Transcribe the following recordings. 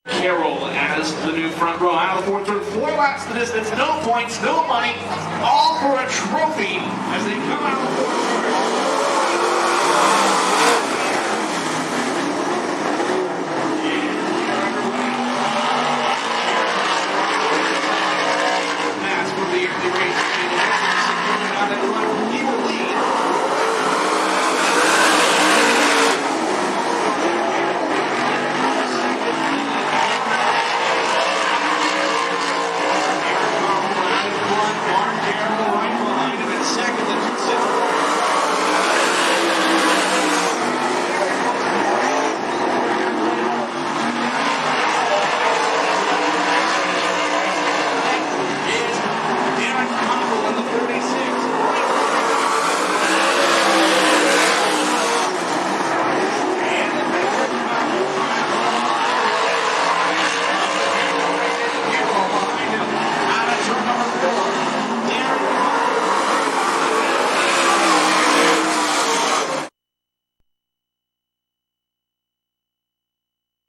Carroll as the new front row out of the fourth turn. 4 laps the distance, no points, no money, all for a trophy as they come out of the fourth turn. That's for the early race. Out in front, he will lead.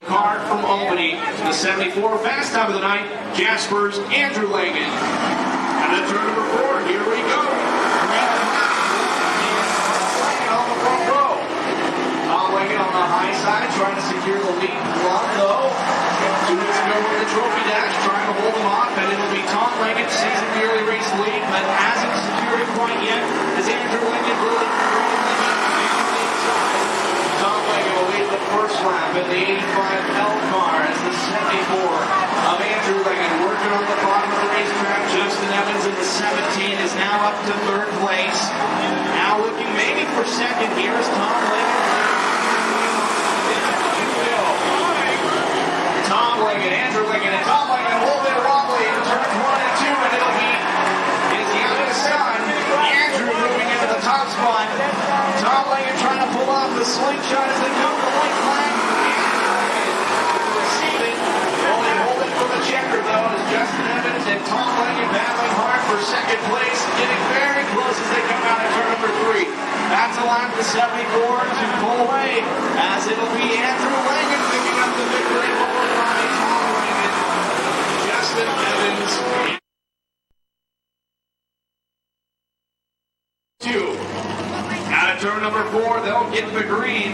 Car from Albany to the 74, fast time of the night, Jasper's Andrew Langan. And then turn number 4, here we go. On the front row. Tom Langan on the high side, trying to secure the lead. Blood, though. 2 minutes ago with the trophy dash, trying to hold him off, and it'll be Tom Langan seizing the early race lead, but hasn't secured it quite yet. Is Andrew Langan really? Tom Langan will lead the first lap in the 85 L car as the 74 of Andrew Langan working on the bottom of the racetrack. Justin Evans in the 17 is now up to 3rd place. Now looking maybe for 2nd. Here's Tom Langan. Tom Langan, Andrew Langan, and Tom Langan a little bit wobbly in turns 1 and 2, and it'll be his youngest son, Andrew, moving into the top spot. Tom Langan trying to pull off the slingshot as they come to the white flag. Receive it. Only holding for the checker, though, is Justin Evans and Tom Langan battling hard for 2nd place, getting very close as they come out in turn number 3. That's a lap to 74 to pull away, as it'll be Andrew Langan picking up the victory over by Tom Langan. Justin Evans. 2. Out of turn number 4, they'll get the green.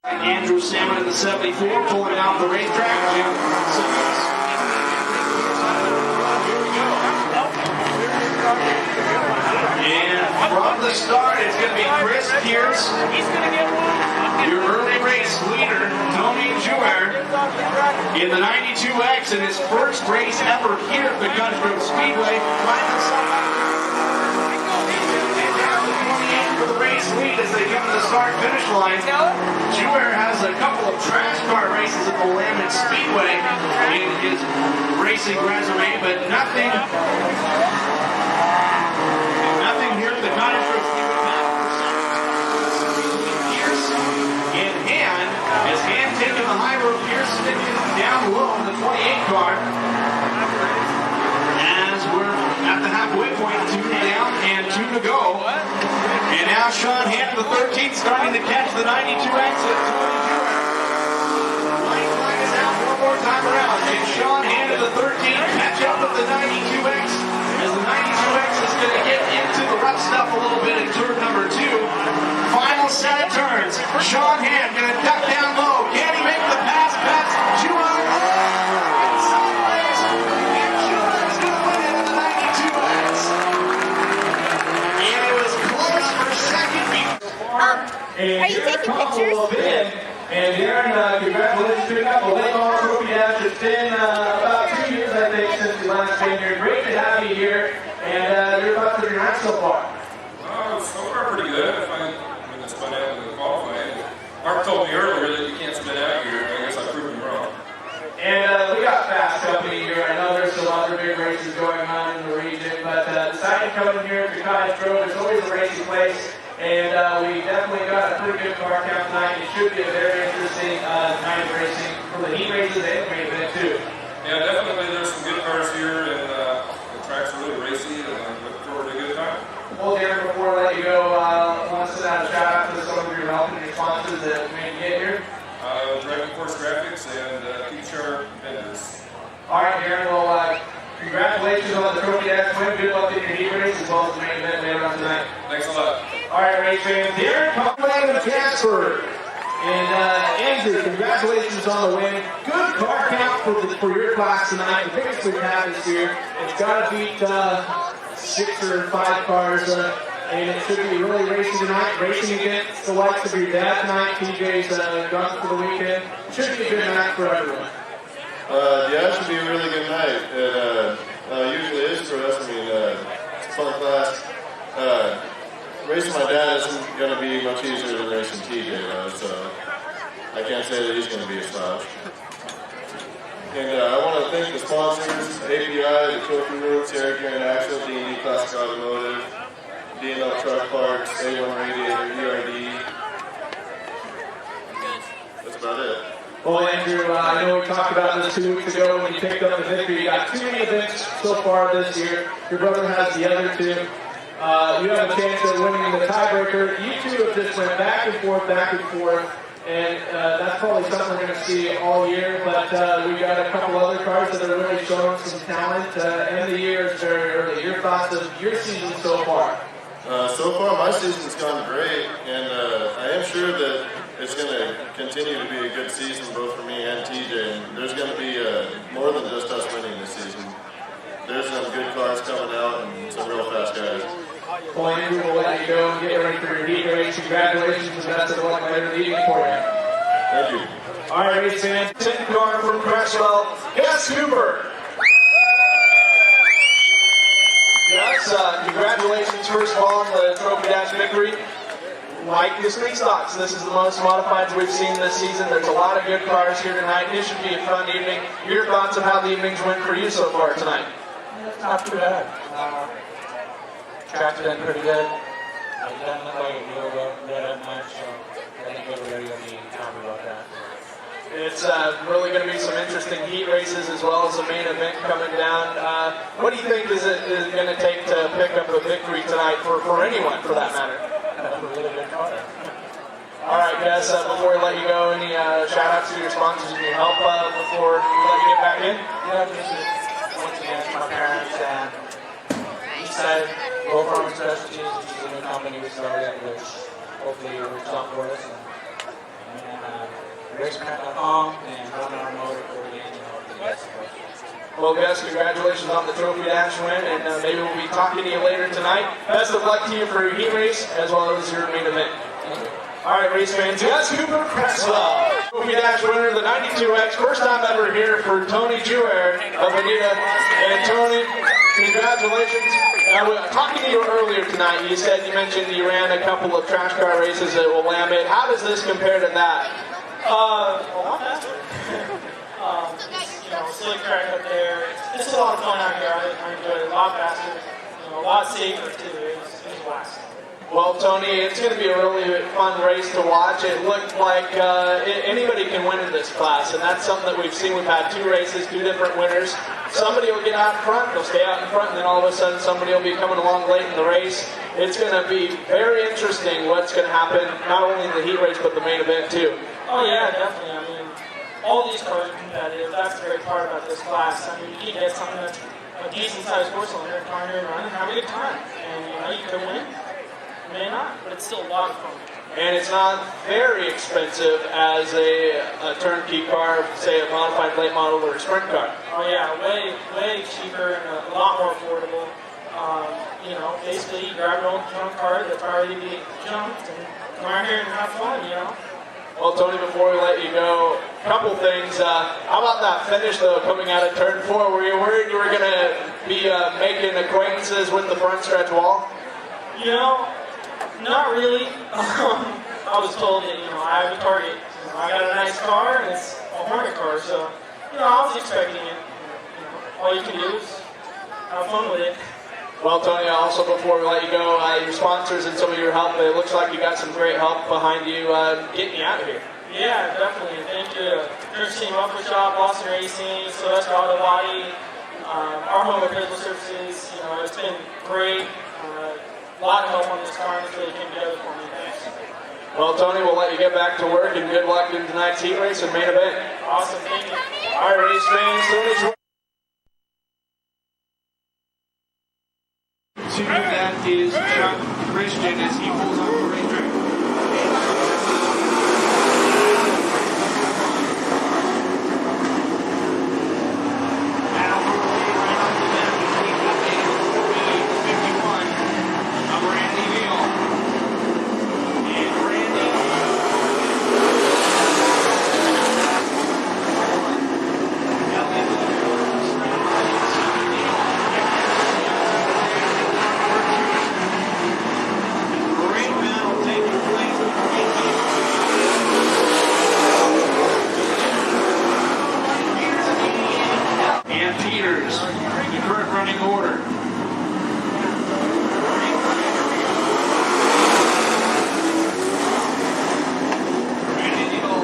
Andrew Salmon in the 74 pulling out the racetrack. And from the start, it's going to be Chris Pierce, your early race leader, Tony Jewell, in the 92X in his first race ever here at the Cottage Speedway. For the race lead as they come to the start-finish line. Jewell has a couple of trash car races at the Lamont Speedway in his racing resume, but nothing here at the Cottage Speedway. Pierce in hand, as hand taking the high road, Pierce sticking down low in the 28 car. As we're at the halfway point, 2 down and 2 to go. And now Sean Hannon, the 13th, starting to catch the 92 exit. White flag is out 1 more time around. Can Sean Hannon, the 13th, catch up with the 92X as the 92 Sean Hand gonna duck down low. Can he make the pass past Juwan? Sideways. And Juwan's gonna win it in the 92X. And it was close for second. Are you taking pictures? And Darren, congratulations, picking up the late ball trophy dash. It's been about 2 years, I think, since you last came here. Great to have you here. And your thoughts of your night so far? So far pretty good. I find when it's spun out in the qualifying. Mark told me earlier that you can't spin out here. I guess I proved him wrong. And we got fast company here. I know there's some other big races going on in the region, but deciding to come in here to Cottage is always a racing place. And we definitely got a pretty good car count tonight. It should be a very interesting night of racing for the heat races and the main event too. Yeah, definitely there's some good cars here, and the track's really racy, and I'm looking forward to a good time. Well, Darren, before I let you go, I want to send out a shout out to some of your help and your sponsors that made you get here. Driving Force Graphics and Keep Sharp Vendors. All right, Darren, well, congratulations on the trophy dash win. Good luck in your heat race as well as the main event later on tonight. Thanks a lot. All right, race fans, Darren Conway of Casper. And Andrew, congratulations on the win. Good car count for your class tonight. The biggest we've had this year. It's got to beat 6 or 5 cars. And it should be really racing tonight. Racing against the likes of your dad tonight. TJ's gone for the weekend. Should be a good night for everyone. Yeah, it should be a really good night. It usually is for us. I mean, it's a fun class. Racing my dad isn't going to be much easier than racing TJ, though, so I can't say that he's going to be a slouch. And I want to thank the sponsors, API, the Trophy Room, Sarah Karen Axle, D&D Classic Automotive, D&L Truck Parts, A1 Radiator, ERD. That's about it. Well, Andrew, I know we talked about this 2 weeks ago when you picked up the victory. You got 2 main events so far this year. Your brother has the other 2. You have a chance at winning the tiebreaker. You two have just went back and forth, and that's probably something we're going to see all year. But we got a couple other cars that are really showing some talent. And the year is very early. Your thoughts of your season so far? So far, my season's gone great, and I am sure that it's going to continue to be a good season both for me and TJ. And there's going to be more than just us winning this season. There's some good cars coming out and some real fast guys. Well, Andrew, we'll let you go and get ready for your heat race. Congratulations and best of luck later in the evening for you. Thank you. All right, race fans. 10 car from Cresswell. Gus Cooper. Gus, congratulations first of all on the Trophy Dash victory. Like the street stocks, this is the most modifieds we've seen this season. There's a lot of good cars here tonight. It should be a fun evening. Your thoughts of how the evenings went for you so far tonight? Not too bad. Track's been pretty good. It doesn't look like it will go that much, so I think everybody will be happy about that. It's really going to be some interesting heat races as well as the main event coming down. What do you think is going to take to pick up a victory tonight for anyone, for that matter? That's a really good car. All right, Gus, before we let you go, any shout-outs to your sponsors and your help before we let you get back in? Yeah, just once again, to my parents and Eastside Low Farm Specialties, which is a new company we started, which hopefully works out for us. And RaceCraft.com and Run Our Motor for the game. Well, Gus, congratulations on the Trophy Dash win, and maybe we'll be talking to you later tonight. Best of luck to you for your heat race as well as your main event. All right, race fans, Gus Cooper Cresswell, Trophy Dash winner of the 92X. First time ever here for Tony Jouer of Anita. And Tony, congratulations. Talking to you earlier tonight, you mentioned you ran a couple of trash car races at Willamette. How does this compare to that? A lot faster. Slick track up there. It's a lot of fun out here. I enjoyed it a lot faster. A lot safer too. It was a blast. Well, Tony, it's going to be a really fun race to watch. It looked like anybody can win in this class, and that's something that we've seen. We've had 2 races, 2 different winners. Somebody will get out in front, they'll stay out in front, and then all of a sudden somebody will be coming along late in the race. It's going to be very interesting what's going to happen, not only in the heat race, but the main event too. Oh yeah, definitely. I mean, all these cars are competitive. That's the great part about this class. I mean, you can get something that's a decent-sized four-cylinder car here and run and have a good time, and you could win. It may not, but it's still a lot of fun. And it's not very expensive as a turnkey car, say a modified late model or a sprint car. Oh yeah, way cheaper and a lot more affordable. You know, basically you grab an old junk car that's already being junked and come out here and have fun, you know? Well, Tony, before we let you go, a couple things. How about that finish, though, coming out of turn 4? Were you worried you were going to be making acquaintances with the front stretch wall? You know, not really. I was told that, you know, I have a target. You know, I got a nice car and it's a Hornet car, so, you know, I was expecting it. You know, all you can do is have fun with it. Well, Tony, also before we let you go, your sponsors and some of your help, it looks like you got some great help behind you getting you out of here. Yeah, definitely. Thank you to Chris Team Upper Shop, Boston Racing, Sylvester Auto Body, our home appraisal services. You know, it's been great. A lot of help on this car, and it's really came together for me. Thanks. Well, Tony, we'll let you get back to work, and good luck in tonight's heat race and main event. Awesome. Thank you. All right, race fans, Tony's To that is Chuck Christian as he pulls off the racetrack. Now for the lead right off the bat between the 51, Randy Veal. And Randy. And Peters, the current running order. Randy Neal,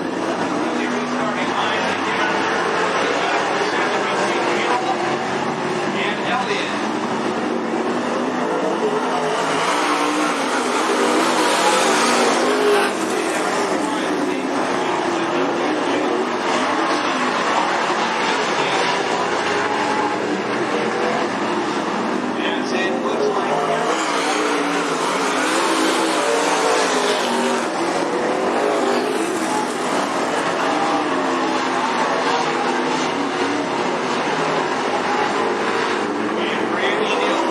the restarting line again. Between Hill and Elliott. As it looks like and Randy Neal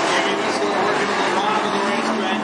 Jimmy Whistle working to the bottom of the racetrack,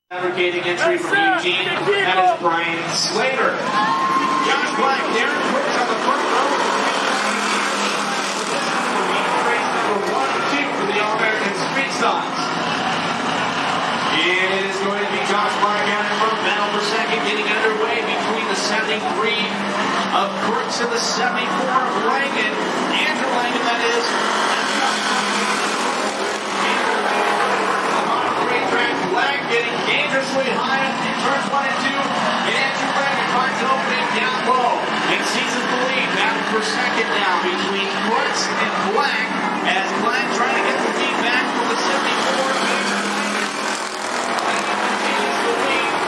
Fabricating entry from Eugene, that is Brian Slater. Josh Black, Darren Brooks on the front row. Race number 1 and 2 for the All-American Street Stocks. It is going to be Josh Black out in front, battle for second, getting underway between the 73 of Brooks and the 74 of Langan. Andrew Langan, that is. Black getting dangerously high in turns 1 and 2. And Andrew Langan finds an opening down low and seizes the lead. Battle for second now between Brooks and Black as Black trying to get the lead back from the 74.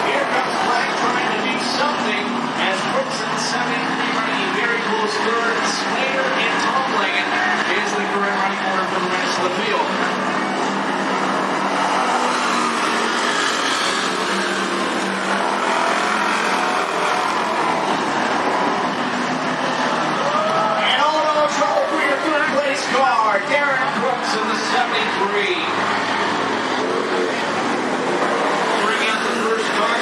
Here comes Black trying to do something as Brooks and the 73 running a very close third. Slater and Tom Langan is the current running order for the rest of the field. Car, Darren Brooks in the 73. Bring out the first car.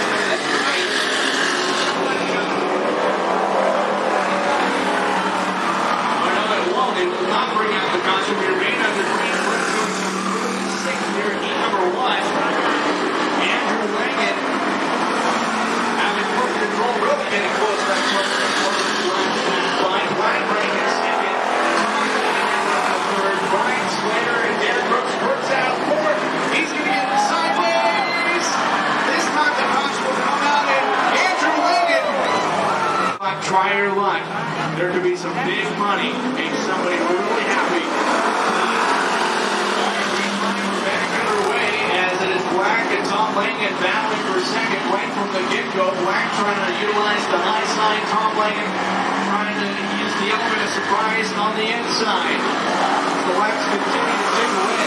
No, it won't. They will not bring out the caution. We remain under green. 6 here at heat number 1. Andrew Langan having foot control, really getting close to that first. Black running in second. Brian Slater and Darren Brooks. Brooks out forward. He's going to get sideways. This time the caution will come out and Andrew Langan. Try your luck. There could be some big money. Make somebody really happy. Back underway as it is Black and Tom Langan battling for second right from the get-go. Black trying to utilize the high side. Tom Langan trying to use the element of surprise on the inside. The laps continue to tick away.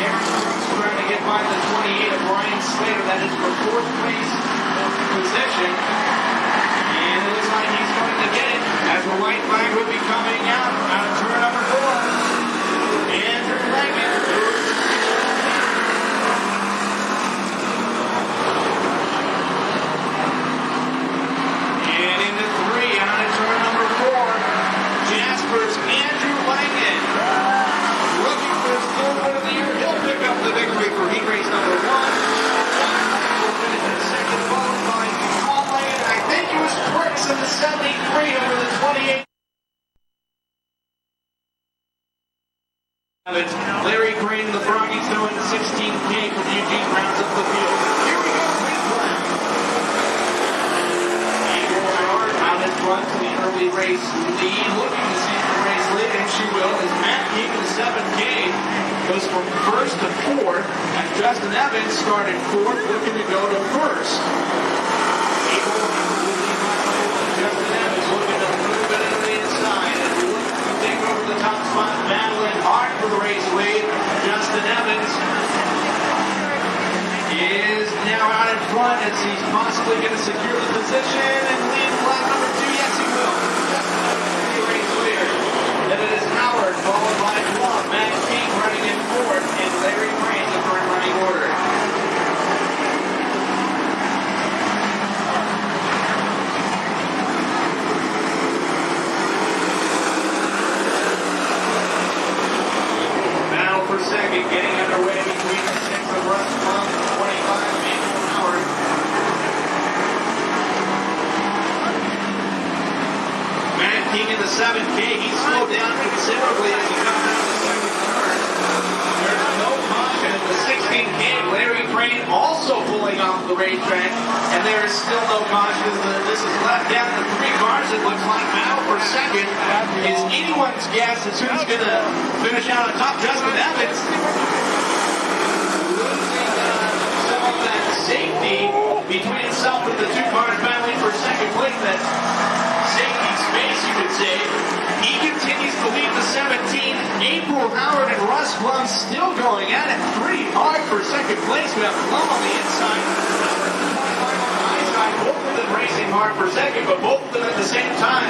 Darren Brooks trying to get by the 28 of Brian Slater. That is for 4th place position. And it looks like he's going to get it as the white flag will be coming out of turn number 4. Andrew Langan. And into 3 out of turn number 4. Jasper's Andrew Langan. Looking for his 3rd win of the year. He'll pick up the victory for heat race number 1. Will finish in second, followed by Tom Langan. I think it was Brooks in the 73 over the 28. Larry Green, the Froggies doing 16K from Eugene rounds up the field. Here we go, green flag. Out in front to the early race lead, looking to see the race lead, and she will, as Matt King in the 7K goes from 1st to 4th, and Justin Evans started 4th, looking to go to 1st. Justin Evans looking to move it into the inside, and looking to take over the top spot, battling hard for the race lead. Justin Evans is now out in front as he's possibly going to secure the position and lead flag number 2. Yes, he will. Race clear. Then it is Howard, followed by Plum. Matt King running in 4th, and Larry Green the current running order. Battle for second, getting underway between the 6 of Russ Plum and 25 of Andrew Howard. Matt King in the 7K, he slowed down considerably as he comes out of the second turn. There's no caution in the 16K. Larry Crane also pulling off the racetrack, and there is still no caution. This is left down to 3 cars. It looks like battle for second is anyone's guess as who's going to finish out on top. Justin Evans losing some of that safety between himself and the 2 cars battling for second place. That safety space, you could say. He continues to lead the 17. April Howard and Russ Plum still going at it pretty hard for second place. We have Plum on the inside. Both of them racing hard for second, but both of them at the same time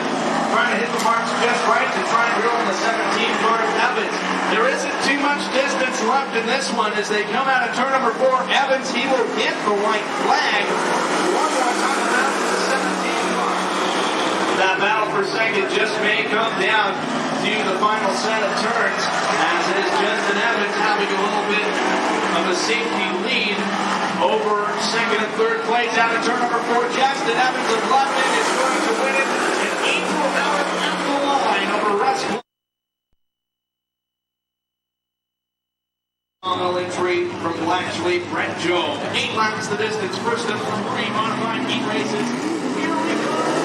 trying to hit the marks just right to try and drill in the 17 car of Evans. There isn't too much distance left in this one as they come out of turn number 4. Evans, he will get the white flag. One more time around to the 17 car. That battle for second just may come down to the final set of turns, as is Justin Evans having a little bit of a safety lead over second and third place. Out of turn number 4, Justin Evans of London is going to win it. And 8 to 11 at the line over Russ. Phenomenal entry from Blatchley, Brett Joe. 8 laps the distance, first of 3 modified heat races. Here we go.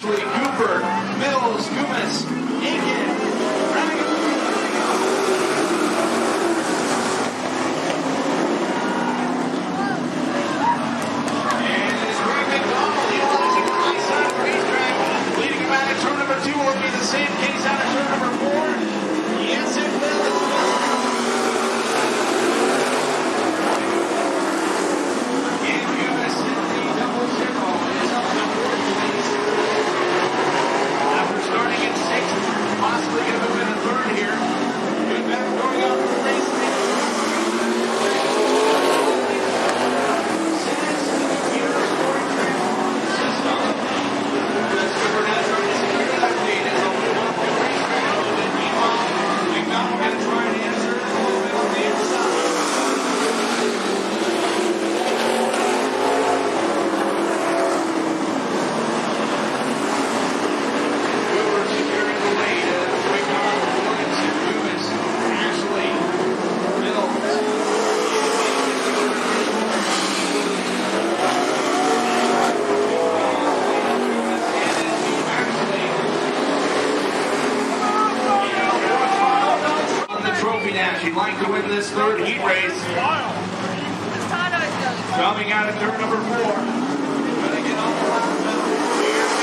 Cooper, Mills, Kumis, Aiken, and it's Greg McDonald utilizing the high side of the racetrack, leading him out of turn number 2. Will it be the same case out of turn number 4? Yes, it will. And Kumis in the double zero is up to 4th place. After starting in 6th, possibly going to move into 3rd here. Good back going up for the race. She'd like to win this 3rd heat race. Coming out of turn number 4. Gonna get on the lap pedal. Here we go.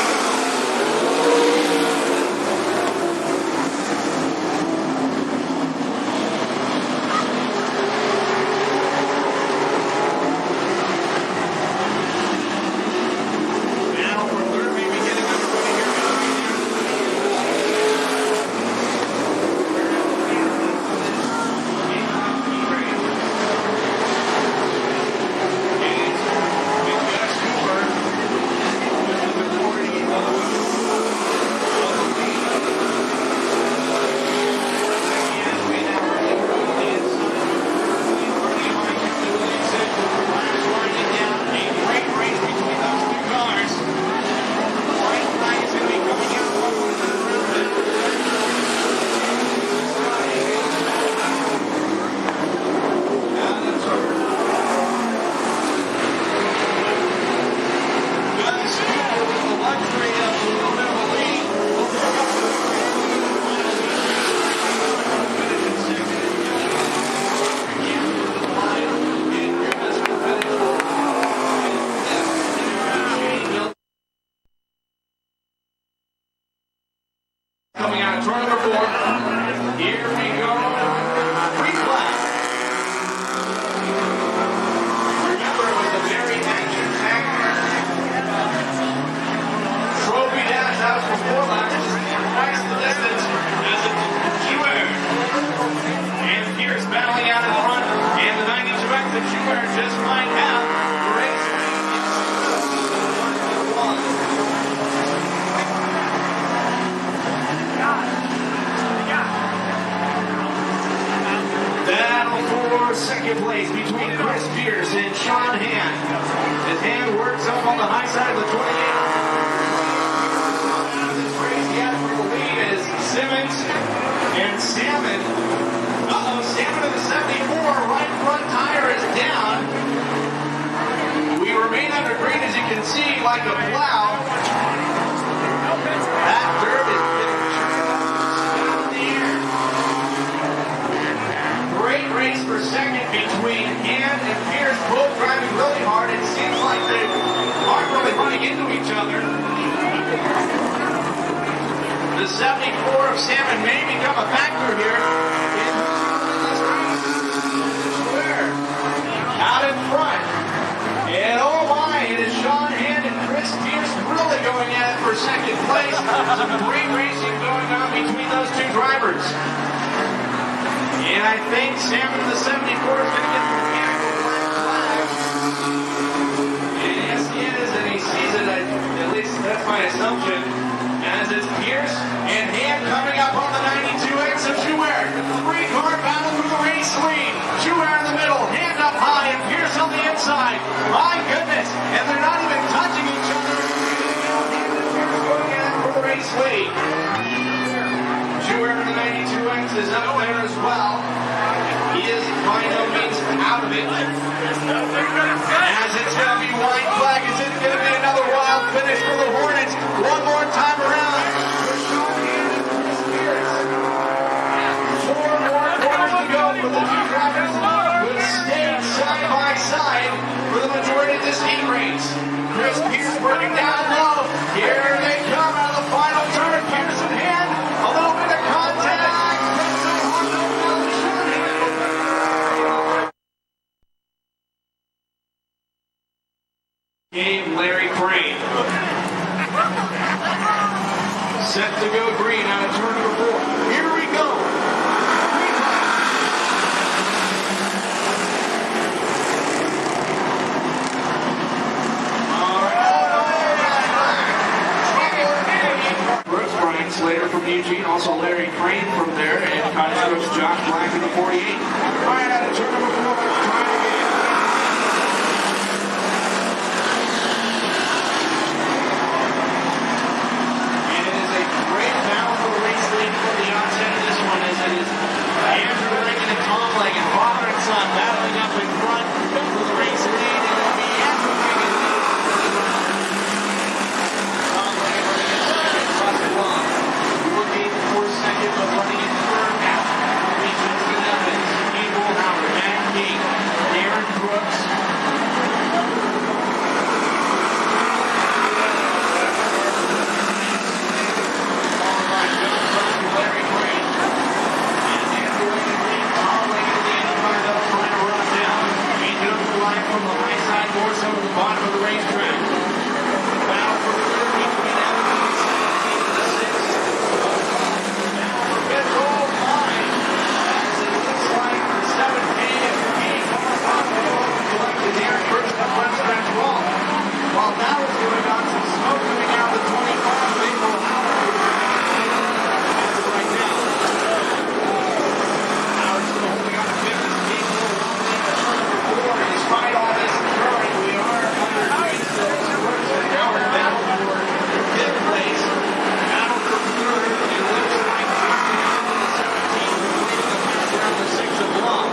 Now for 3rd, maybe getting everybody here. Coming out of turn number 4. Here we go. Free flag. Remember, it was a very action-packed trophy dash. That was for 4 laps. Twice the distance as it's Schuer. And Pierce battling out in front. And the 92X of Schuer just might have the race. Battle for 2nd place between Chris Pierce and Sean Hand. As Hand works up on the high side of the 28. This race yet for the lead is Simmons and Salmon. Salmon in the 74, right front tire is down. We remain under green, as you can see, like a plow. That dirt is getting churned up in the air. Great race for 2nd between Hand and Pierce, both driving really hard. It seems like they aren't really running into each other. The 74 of Salmon may become a factor here. Out in front. And oh my, it is Sean Hand and Chris Pierce really going at it for 2nd place. Some great racing going on between those 2 drivers. And I think Salmon in the 74 is going to get the mechanical flag. And yes, he is, and he sees it. At least that's my assumption. As it's Pierce and Hand coming up on the 92X of Schuer. 3-car battle for the race lead. Schuer in the middle, Hand up high, and Pierce on the inside. My goodness, and they're not even touching each other. Hand and Pierce going at it for the race lead. Schuer in the 92X is up there as well. He is by no means out of it. As it's going to be white flag, is it going to be another wild finish for the Hornets? One more time around. Four more corners to go for the two drivers who stayed side by side for the majority of this heat race. Chris Pierce working down low. Here they come out of the final turn. Pierce in hand. A little bit of contact. Game Larry Crane. Set to go green out of turn number 4. Here we go. Brooks, Brian Slater from Eugene, also Larry Crane from there, and Cottage coach Josh Black in the 48. Right out of turn number 4, trying to get it. And it is a great battle for the race lead from the onset of this one, as it is Andrew Reagan and Tom Leggett, father and son, battling up in front for the race lead, and it'll be Andrew Reagan Tom Leggett running in second, Russell Long. Looking for second, but running in third now. Justin Evans, Abel Howard, Matt King, Aaron Brooks. Larry Crane. And Andrew Reagan, Tom Leggett at the end of the car, trying to run it down. Changing up the line from the high side, more so to the bottom of the racetrack. Battle for third between Evans and 17 to the 6th. Battle for fifth goal line. As it looks like the 7K and the game collected Aaron Brooks the front stretch wall. While that was going on, some smoke coming out of the 25, they will Howard. As of right now. Howard's still holding on to fifth as the game will dominate the turn number 4. Despite all this occurring, we are under green still. Brooks and Howard battle for fifth place. Battle for third. It looks like Justin Evans and the 17 will lead the pass around the 6 of Long.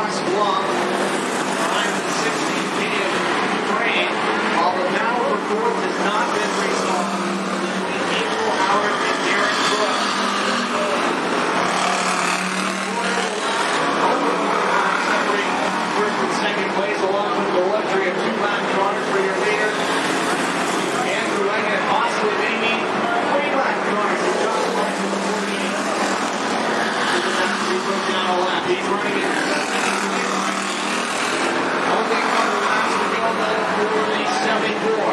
West Bluff. Behind the 16 in Ukraine. While the battle for fourth has not been resolved between Angel Howard and Derek Brooks. First and second place along with the luxury of 2 lap corners for your leader. Andrew Lang and possibly maybe 3 lap corners for John Martin in the 48. He's looking on a lap. He's running it. Only a couple laps to go for the 74.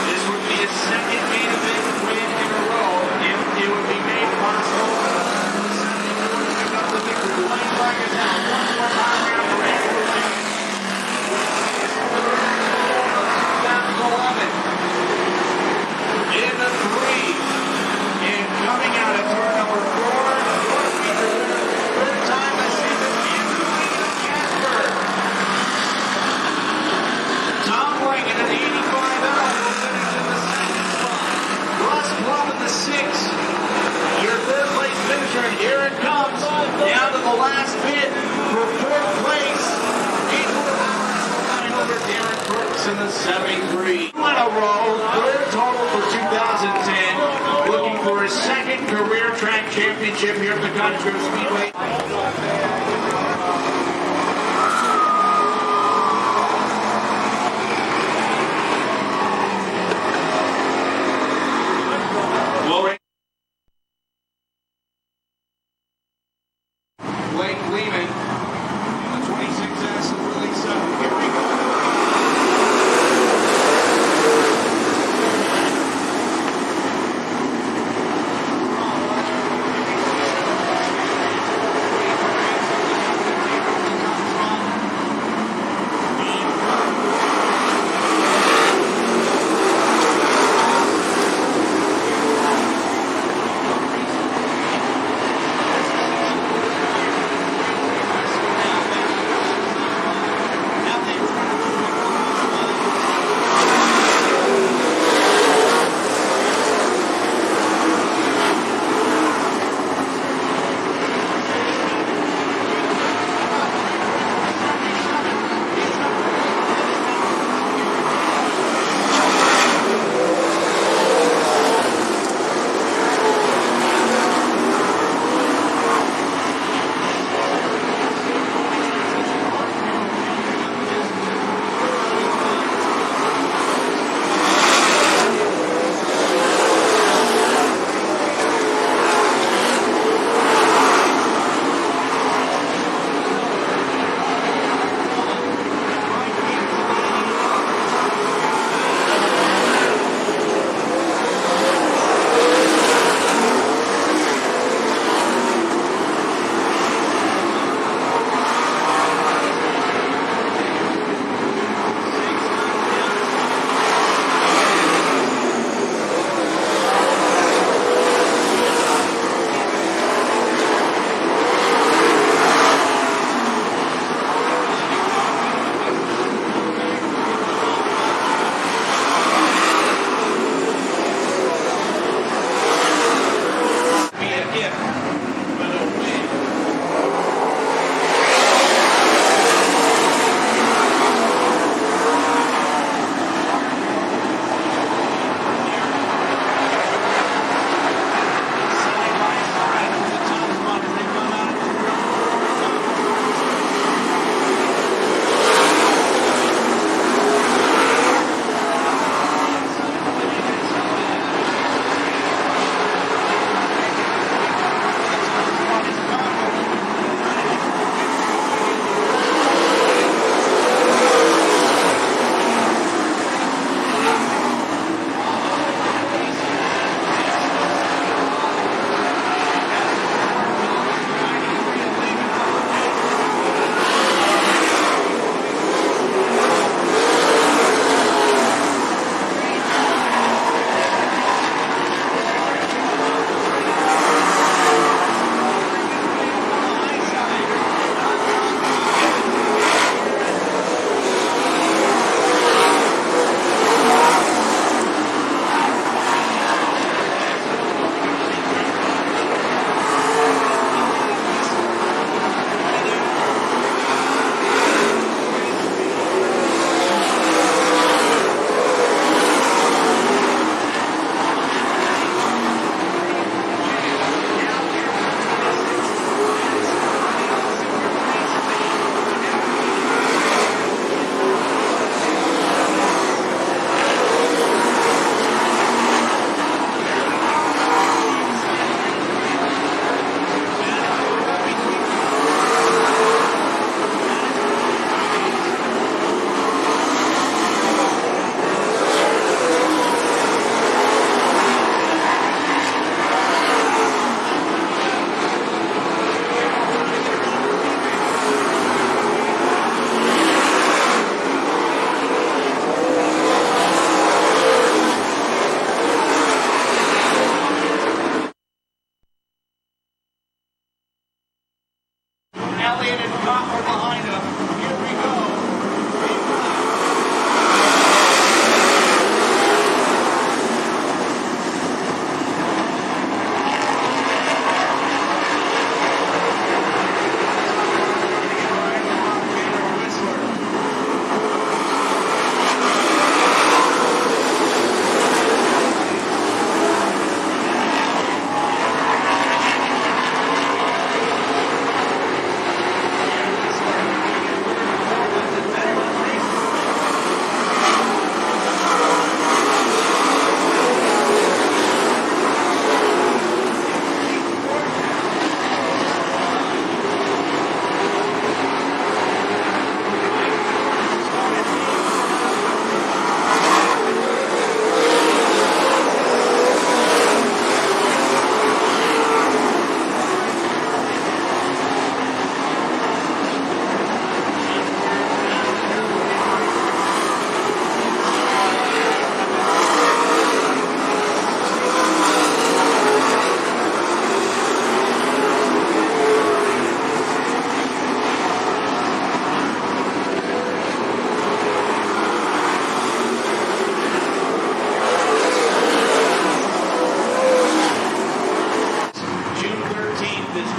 This would be his second main event win in a row if it would be made possible. The 74 to pick up the victory. Lane flag is out. One more time round for Andrew Lang. 2011. In the 3. And coming out of turn number 4. Third time this season, Andrew Lang of Casper. Tom Lang in an 85L will finish in the second spot. Russ Plum in the 6th. Your third place finisher, and here it comes. Down to the last bit for fourth place. Angel Howard over Derek Brooks in the 73. 2 in a row, third total for 2010. Looking for his second career track championship here at the Cottage Speedway. Blake Lehman, the 26S of Release 7. Here we go.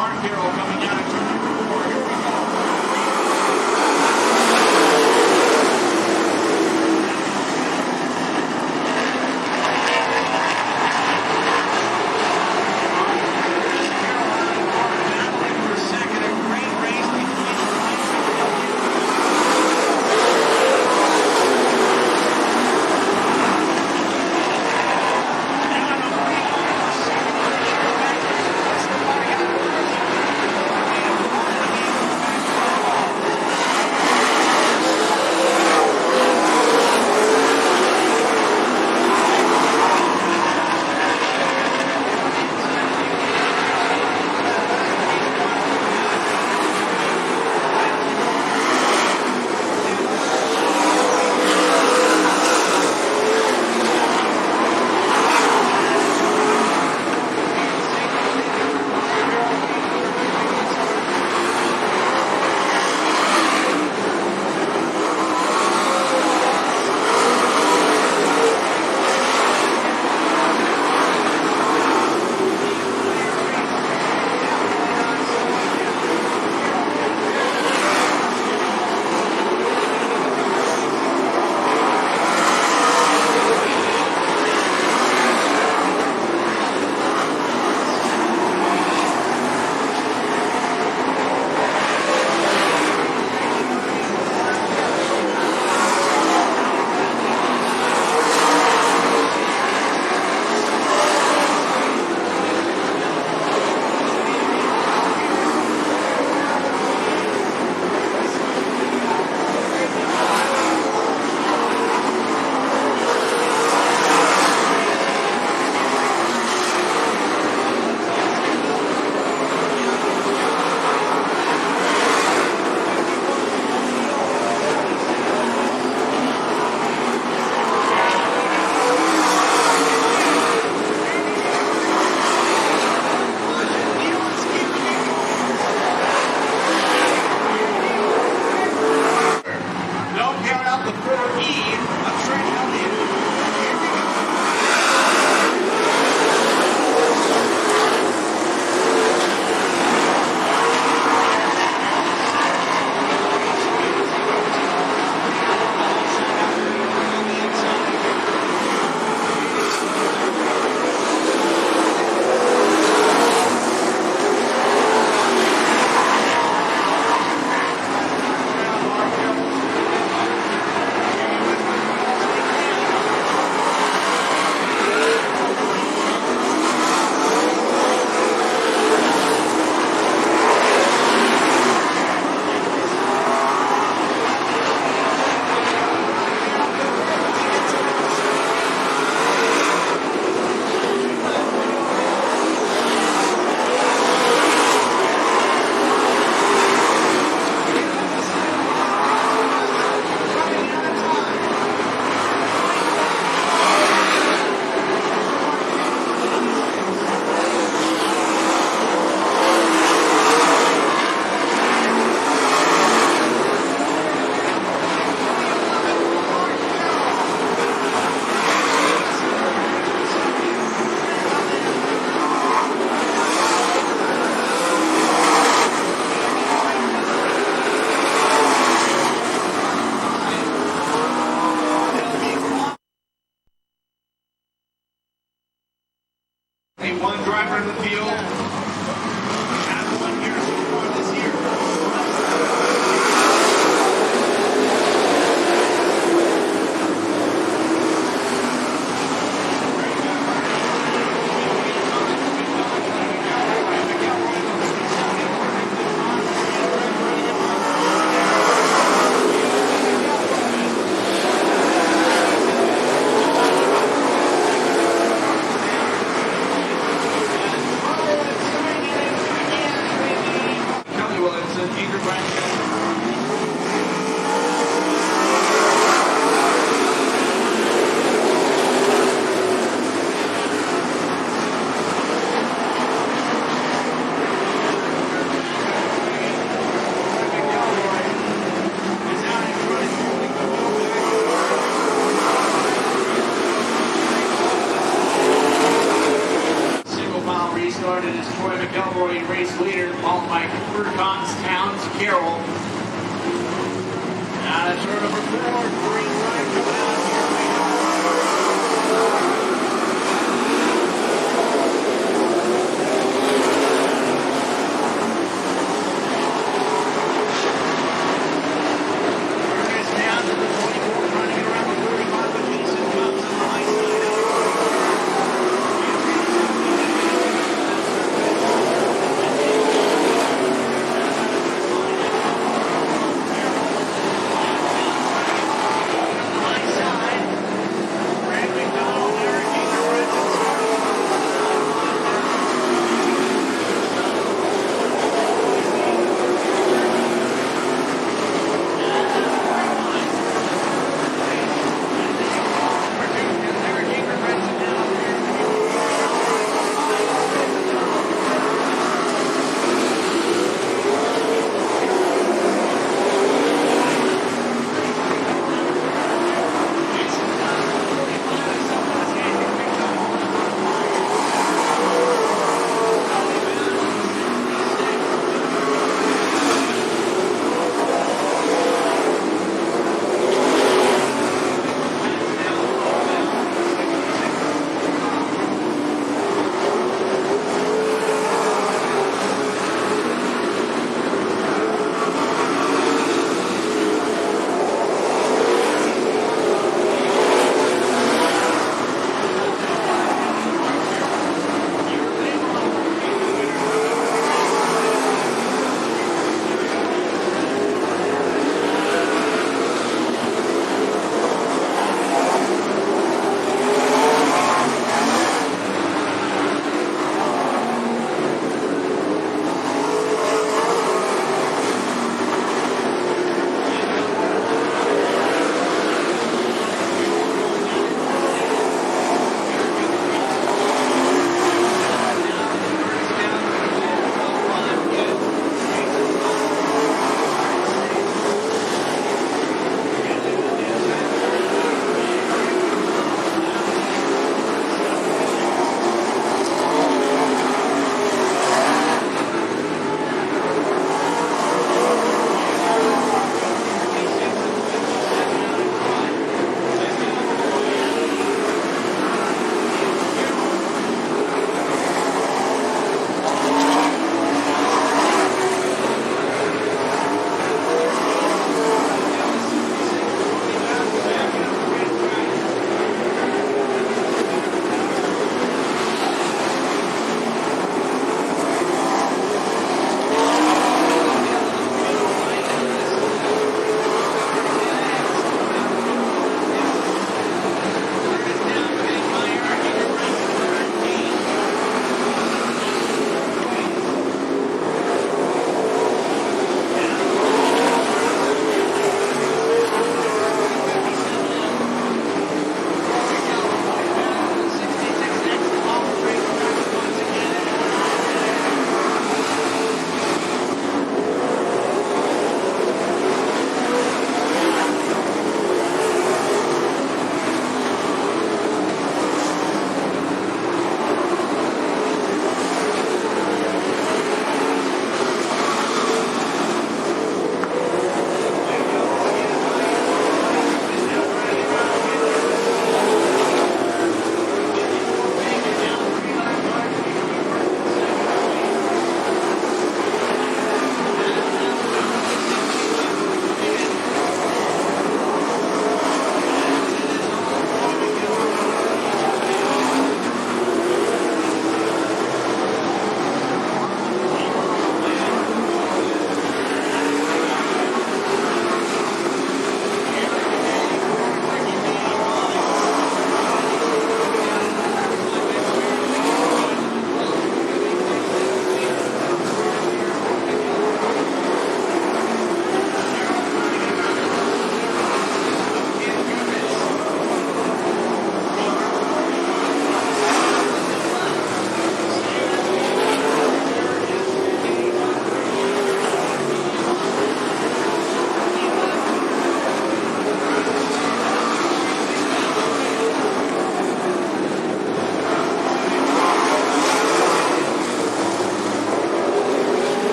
Mark Carroll coming down to turn number 4. Here we go. One driver in the field. Has one here so far this year. it is Troy McElroy, race leader, followed by Cooper, Towns, Carroll. Now that's turn number 4, green light coming out here. Down to the 24, running around the 35, but Jason comes on the high side. High side.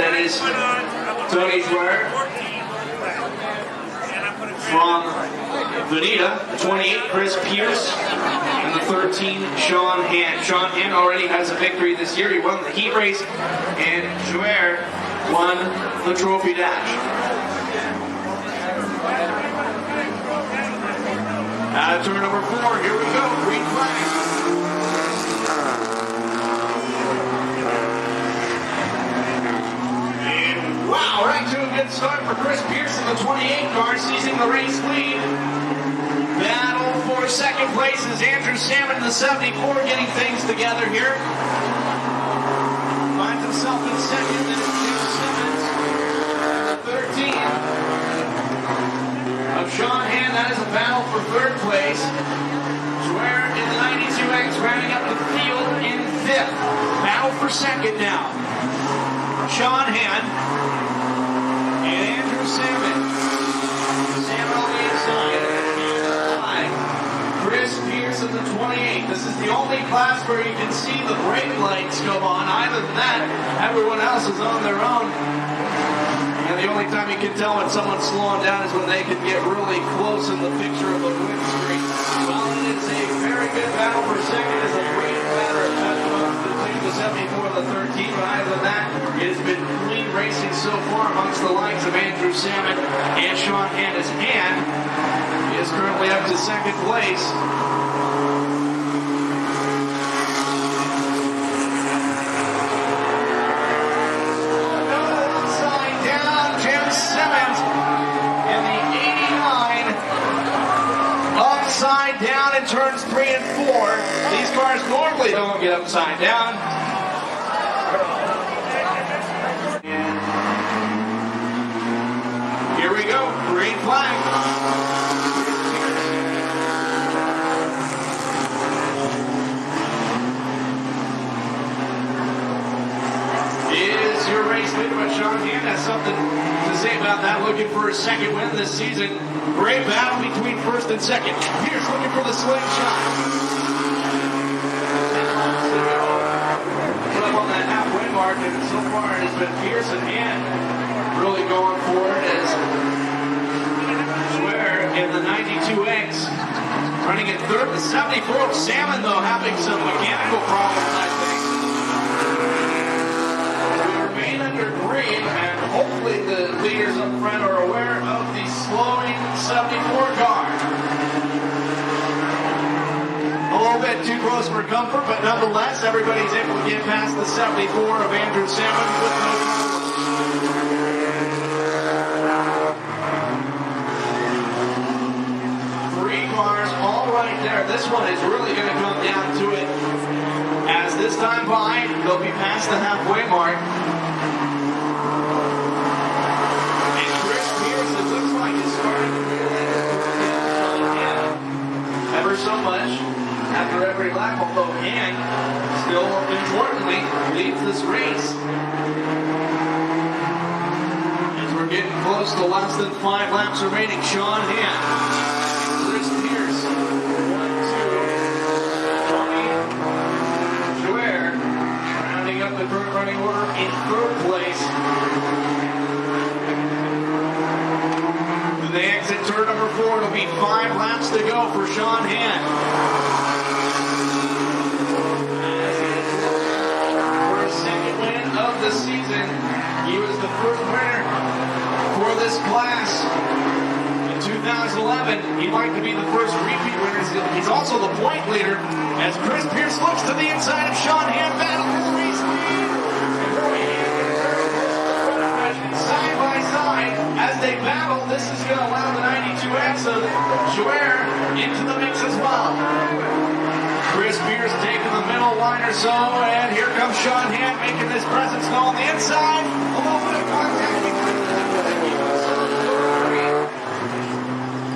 that is Tony Schwer. From Veneta, the 28, Chris Pierce, and the 13, Sean Hand. Sean Hand already has a victory this year. He won the heat race, and Schwer won the trophy dash. Out of turn number 4, here we go, green flag. Wow, right to a good start for Chris Pierce in the 28 car, seizing the race lead. Battle for second place is Andrew Salmon in the 74, getting things together here. Finds himself in second, then Jim Simmons, 13. Of Sean Hand, that is a battle for third place. Schwer in the 92X, rounding up the field in 5th. Battle for second now. Sean Hand and Andrew Salmon. Salmon on the inside. Chris Pierce in the 28. This is the only class where you can see the brake lights go on. Other than that, everyone else is on their own. And the only time you can tell when someone's slowing down is when they can get really close in the picture of the windscreen. Well, it is a very good battle for second. It's a great matter of the 74 and the 13, but other than that, it has been clean racing so far amongst the likes of Andrew Salmon and Sean Hand. His hand is currently up to second place. Upside down, Jim Simmons in the 89. Upside down in turns 3 and 4. These cars normally don't get upside down. Here we go, green flag. Is your race leader, but Sean Hand has something to say about that. Looking for his second win this season. Great battle between first and second. Pierce looking for the slingshot. Put up on that halfway mark, and so far it has been Pierce and Hand really going for it as Schwer in the 92X running in third. The 74 Salmon, though, having some mechanical problems, I think. We remain under green, and hopefully the leaders up front are aware of the slowing 74 car. A little bit too close for comfort, but nonetheless, everybody's able to get past the 74 of Andrew Salmon with no problem. All right there. This one is really going to come down to it. As this time by, they'll be past the halfway mark. And Chris Pierce, it looks like, is starting to realize ever so much after every lap, although Hand still importantly leads this race. As we're getting close to less than 5 laps remaining, Sean Hand. Chris Pierce, 1, 2, Tony Schwer, rounding up the current running order in third place. When they exit turn number 4, it'll be 5 laps to go for Sean Hand. For his second win of the season, he was the first winner for this class. 2011, he'd like to be the first repeat winner. He's also the point leader as Chris Pierce looks to the inside of Sean Hand, battle for the race lead. Side by side as they battle, this is going to allow the 92X of Schwer into the mix as well. Chris Pierce taking the middle line or so, and here comes Sean Hand making his presence known on the inside. A little bit of contact between them.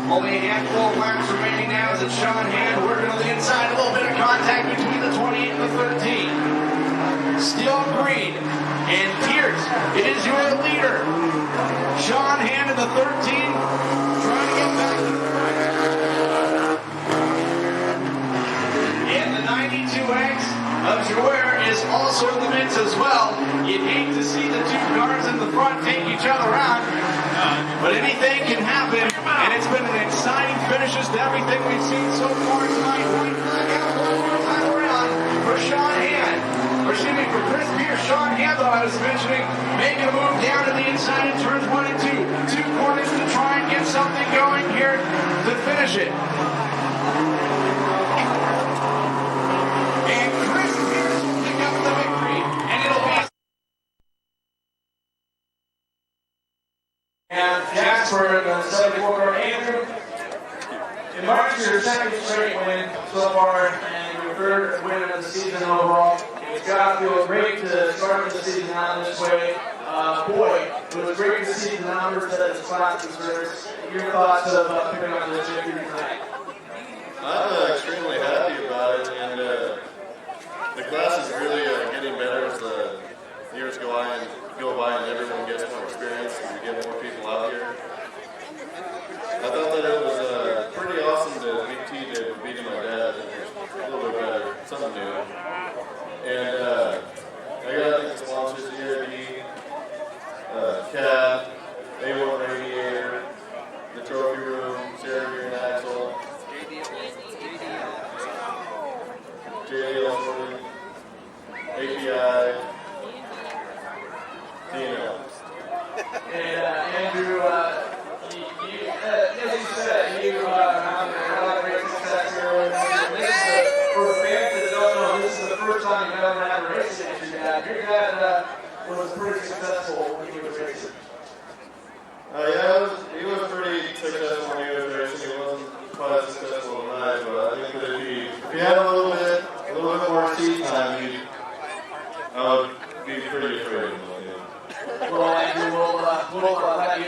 Only a handful of laps remaining now as it's Sean Hand working on the inside. A little bit of contact between the 28 and the 13. Still green. And Pierce, it is your leader. Sean Hand in the 13, trying to get back to the front. And the 92X of Schwer is also in the mix as well. You'd hate to see the two cars cars in the front take each other out. But anything can happen, and it's been an exciting finishes to everything we've seen so far tonight. White flag out one more time around for Sean Hand. Or excuse me, for Chris Pierce. Sean Hand, though, I was mentioning, making a move down to the inside in turns 1 and 2. 2 corners to try and get something going here to finish it. And Chris Pierce will pick up the victory, and it'll be... And Jasper in the 74 Andrew. In March, your second straight win so far, and your third win of the season overall. It's got to feel great to start the season out this way. Boy, it was great to see the numbers that the class deserves. Your thoughts of picking up the victory tonight? I'm extremely happy about it, and the class is really getting better as the years go by, and everyone gets more experience, and we get more people out here. I thought that it was pretty awesome to meet TJ for beating my dad, a little bit better, something new. And I got to thank the sponsors, ERD, CAT, A1 Radiator, the Trophy Room, Sarah Gear and Axle, JDL, API, DNL. And Andrew, as you said, you have a lot of great success here. For fans that don't know, this is the first time you've ever had a race against your dad. Your dad was pretty successful when he was racing. Yeah, he was pretty successful when he was racing. He wasn't quite as successful tonight, but I think that if he had a little bit more seat time, I would be pretty afraid of him. Well, Andrew, we'll let you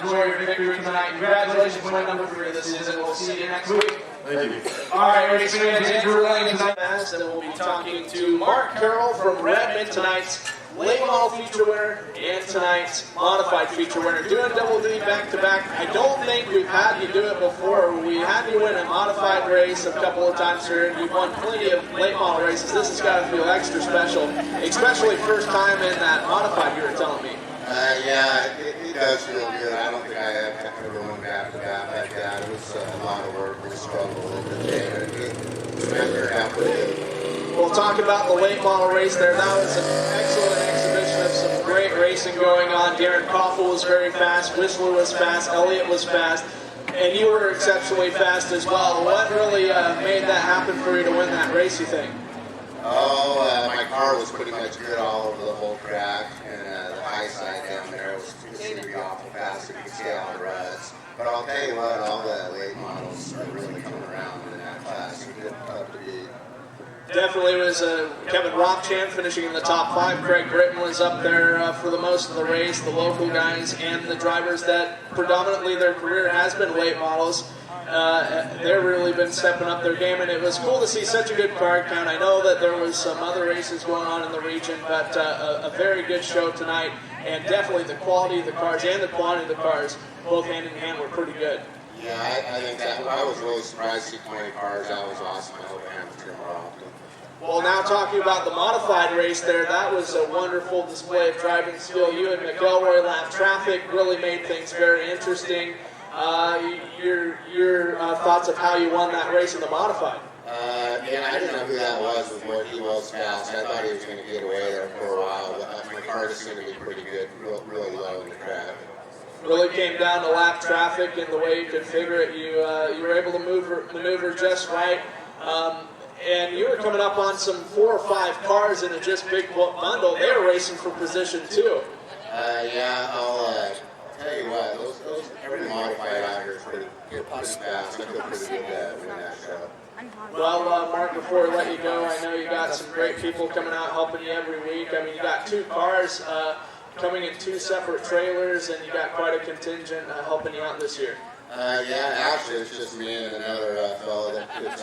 enjoy your victory tonight. Congratulations on win number 3 this season. We'll see you next week. Thank you. All right, race fans, Andrew Lane tonight. And we'll be talking to Mark Carroll from Redmond, tonight's late model feature winner and tonight's modified feature winner. Doing double D back-to-back. I don't think we've had you do it before. We had you win a modified race a couple of times here. You've won plenty of late model races. This has got to feel extra special, especially first time in that modified, you were telling me. Yeah, it does feel good. I don't think I have ever won back-to-back like that. It was a lot of work and struggle every day. It turned out pretty good. We'll talk about the late model race there. That was an excellent exhibition of some great racing going on. Darren Koffel was very fast, Whistler was fast, Elliott was fast, and you were exceptionally fast as well. What really made that happen for you to win that race, you think? My car was pretty much good all over the whole track, and the high side down there was seemed to be awful fast. You could stay on the ruts. But I'll tell you what, all the late models are really coming around in that class. They're good up to beat. Definitely was Kevin Rockchamp finishing in the top 5. Craig Britton was up there for the most of the race. The local guys and the drivers that predominantly their career has been late models. They've really been stepping up their game, and it was cool to see such a good car count. I know that there was some other races going on in the region, but a very good show tonight, and definitely the quality of the cars and the quantity of the cars, both hand in hand, were pretty good. Yeah, I think that I was really surprised to see 20 cars. That was awesome. I hope it happens here more often. Well, now talking about the modified race there, that was a wonderful display of driving skill. You and McElroy lapped traffic, really made things very interesting. Your thoughts of how you won that race in the modified? Yeah, I didn't know who that was before he was fast. I thought he was going to get away there for a while, but my car seemed to be pretty good, really low in the track. Really came down to lap traffic and the way you configure it. You were able to maneuver just right. And you were coming up on some 4 or 5 cars in a just big bundle. They were racing for position too. Yeah, I'll tell you what, those every modified out here is pretty fast. I feel pretty good to win that show. Well, Mark, before we let you go, I know you got some great people coming out helping you every week. I mean, you got 2 cars coming in 2 separate trailers, and you got quite a contingent helping you out this year. Yeah, actually, it's just me and another fellow that puts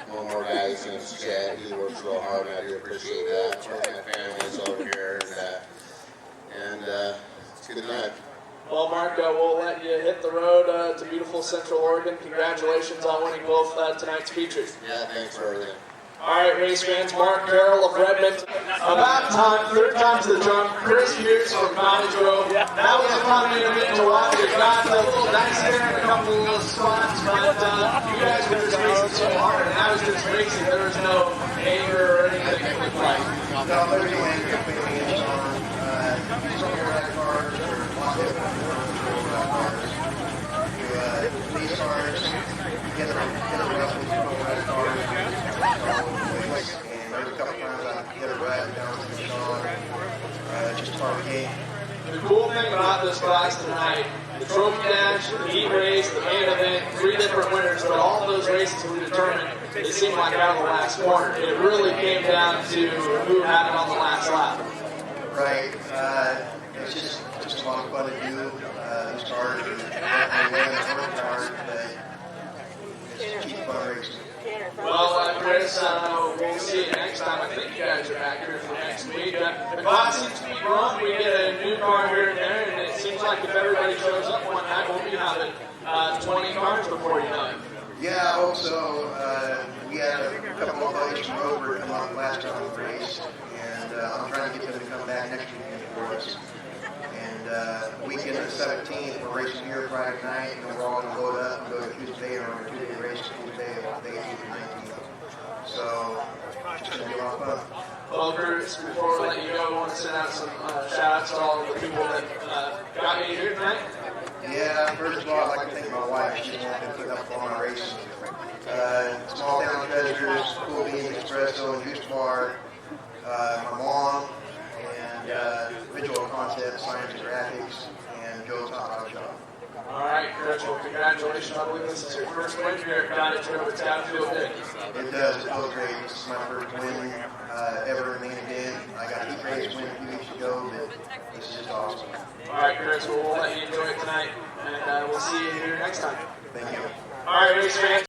one more guy. His name's Chad. He works real hard, and I do appreciate that. My family's over here, and it's a good night. Well, Mark, we'll let you hit the road to beautiful Central Oregon. Congratulations on winning both tonight's features. Yeah, thanks for everything. All right, race fans, Mark Carroll of Redmond. About time, third time to the drum. Chris Pierce from Cottage. That was a fun event to watch. It got a little nicer in a couple of little spots, but you guys were just racing so hard, and I was just racing. There was no anger or anything in the fight. No, there's no anger between me and Sean. Some of your red cars are lots of cars. These cars get a rough with some red cars. And there's a couple times I hit a red down to Sean. Just part of the game. The cool thing about this class tonight, the trophy dash, the heat race, the main event, 3 different winners, but all of those races were determined, it seemed like out of the last corner. It really came down to who had it on the last lap. Right. It's just a lot of fun to do. These cars are definitely winning the front cars, but it's cheap fun racing. Well, Chris, we'll see you next time. I think you guys are back here for next week. The class seems to be growing. We get a new car here and there, and it seems like if everybody shows up one night, we'll be having 20 cars before you know it. Yeah, I hope so. We had a couple of buddies from Rover come out last time we raced, and I'm trying to get them to come back next weekend for us. And weekend of the 17th, we're racing here Friday night, and we're all going to load up and go to Tuesday, and we're going to Tuesday race Tuesday, and day 19th. So, it's going to be a lot of fun. Well, Chris, before we let you go, I want to send out some shout-outs to all of the people that got me here tonight. Yeah, first of all, I'd like to thank my wife. She's the one that put up all my races. Small Town Treasures, Cool Beans Espresso, and Juice Bar, my mom, and Visual Concept, Science and Graphics, and Joe's Hot Dog Shop. All right, Chris, well, congratulations. I believe this is your first win here at Cottage. It's got to feel good. It does. It feels great. This is my first win ever in main event. I got a heat race win a few weeks ago, but this is just awesome. All right, Chris, well, we'll let you enjoy it tonight, and we'll see you here next time. Thank you. All right, race fans.